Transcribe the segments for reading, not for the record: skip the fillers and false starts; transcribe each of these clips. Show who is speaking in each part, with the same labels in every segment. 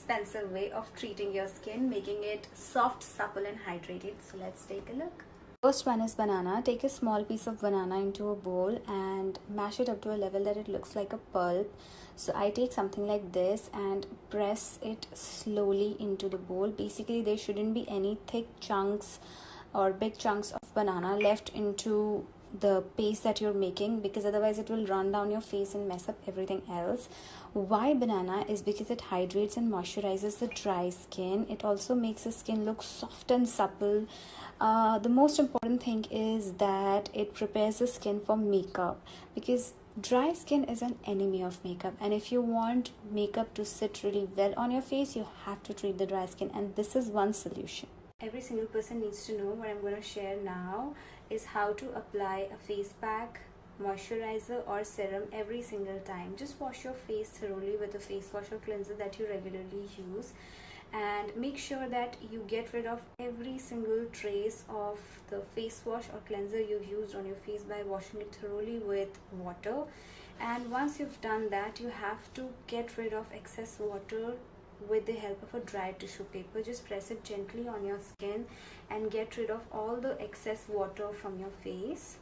Speaker 1: inexpensive way of treating your skin, making it soft, supple and hydrated. So let's take a look. First one is banana. Take a small piece of banana into a bowl and mash it up to a level that it looks like a pulp. So I take something like this and press it slowly into the bowl. Basically, there shouldn't be any thick chunks or big chunks of banana left into the paste that you're making, because otherwise it will run down your face and mess up everything else. Why banana is because it hydrates and moisturizes the dry skin. It also makes the skin look soft and supple. The most important thing is that it prepares the skin for makeup, because dry skin is an enemy of makeup, and if you want makeup to sit really well on your face, you have to treat the dry skin, and this is one solution. Every single person needs to know. What I'm going to share now is how to apply a face pack, moisturizer or serum every single time. Just wash your face thoroughly with a face wash or cleanser that you regularly use, and make sure that you get rid of every single trace of the face wash or cleanser you've used on your face by washing it thoroughly with water. And once you've done that, you have to get rid of excess water with the help of a dry tissue paper. Just press it gently on your skin and get rid of all the excess water from your face.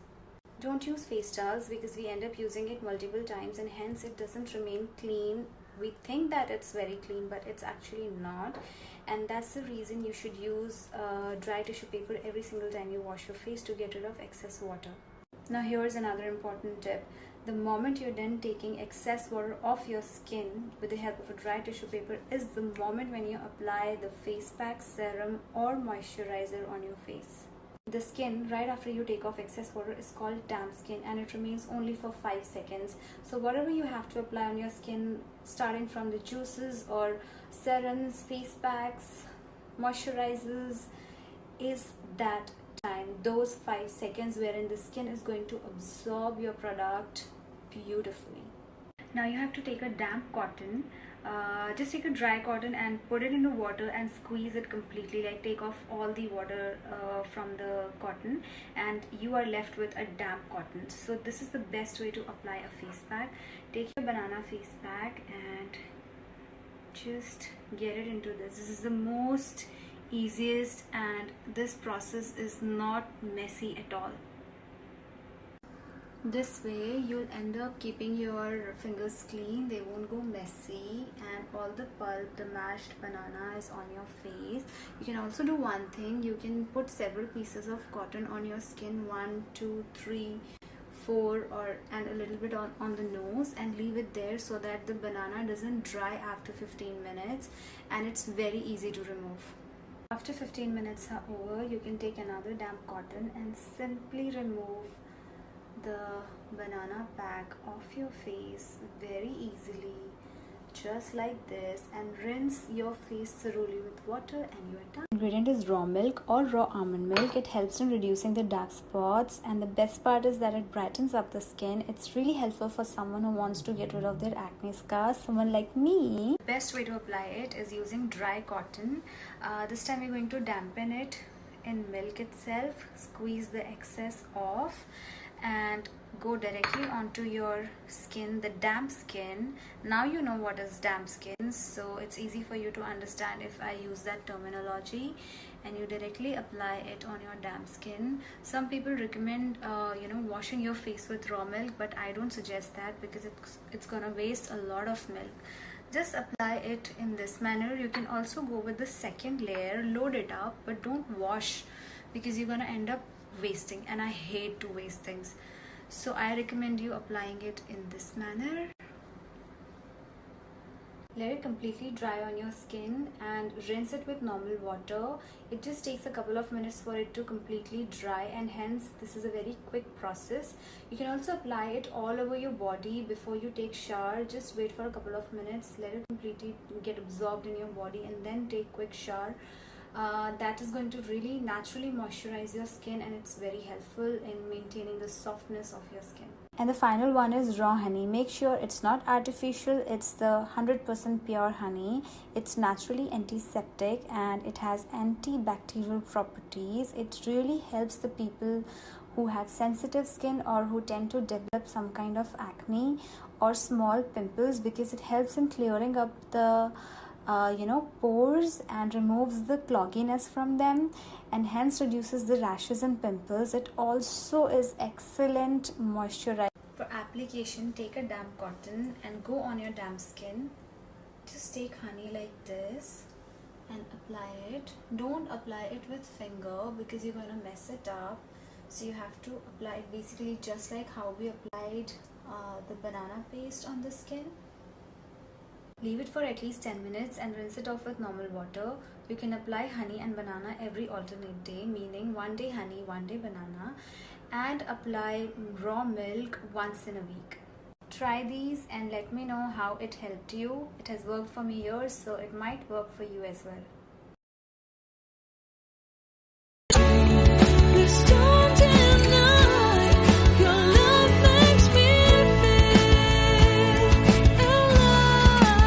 Speaker 1: Don't use face towels because we end up using it multiple times and hence it doesn't remain clean. We think that it's very clean, but it's actually not, and that's the reason you should use dry tissue paper every single time you wash your face to get rid of excess water. Now here's another important tip. The moment you're done taking excess water off your skin with the help of a dry tissue paper is the moment when you apply the face pack, serum or moisturizer on your face. The skin right after you take off excess water is called damp skin, and it remains only for 5 seconds. So whatever you have to apply on your skin, starting from the juices or serums, face packs, moisturizers, is that time, those 5 seconds wherein the skin is going to absorb your product beautifully. Now you have to take a damp cotton, just take a dry cotton and put it into water and squeeze it completely, like take off all the water from the cotton, and you are left with a damp cotton. So this is the best way to apply a face pack. Take your banana face pack and just get it into this. This is the most easiest, and this process is not messy at all. This way you'll end up keeping your fingers clean, they won't go messy, and all the pulp, the mashed banana is on your face. You can also do one thing. You can put several pieces of cotton on your skin, 1, 2, 3, 4, and a little bit on the nose, and leave it there so that the banana doesn't dry after 15 minutes, and it's very easy to remove. After 15 minutes are over, you can take another damp cotton and simply remove the banana pack off your face very easily, just like this, and rinse your face thoroughly with water and you're done. Ingredient is raw milk or raw almond milk. It helps in reducing the dark spots, and the best part is that it brightens up the skin. It's really helpful for someone who wants to get rid of their acne scars, someone like me. The best way to apply it is using dry cotton. This time we're going to dampen it in milk itself, squeeze the excess off and go directly onto your skin, the damp skin. Now you know what is damp skin, so it's easy for you to understand if I use that terminology, and you directly apply it on your damp skin. Some people recommend washing your face with raw milk, but I don't suggest that because it's gonna waste a lot of milk. Just apply it in this manner. You can also go with the second layer, load it up, but don't wash because you're gonna end up wasting, and I hate to waste things. So I recommend you applying it in this manner. Let it completely dry on your skin and rinse it with normal water. It just takes a couple of minutes for it to completely dry, and hence this is a very quick process. You can also apply it all over your body before you take shower. Just wait for a couple of minutes, let it completely get absorbed in your body, and then take quick shower. That is going to really naturally moisturize your skin, and it's very helpful in maintaining the softness of your skin. And the final one is raw honey. Make sure it's not artificial, it's the 100% pure honey. It's naturally antiseptic and it has antibacterial properties. It really helps the people who have sensitive skin or who tend to develop some kind of acne or small pimples, because it helps in clearing up the pores and removes the clogginess from them, and hence reduces the rashes and pimples. It also is excellent moisturizer. For application, take a damp cotton and go on your damp skin. Just take honey like this and apply it. Don't apply it with finger because you're going to mess it up. So you have to apply it basically just like how we applied the banana paste on the skin. Leave it for at least 10 minutes and rinse it off with normal water. You can apply honey and banana every alternate day, meaning one day honey, one day banana, and apply raw milk once in a week. Try these and let me know how it helped you. It has worked for me years, so it might work for you as well.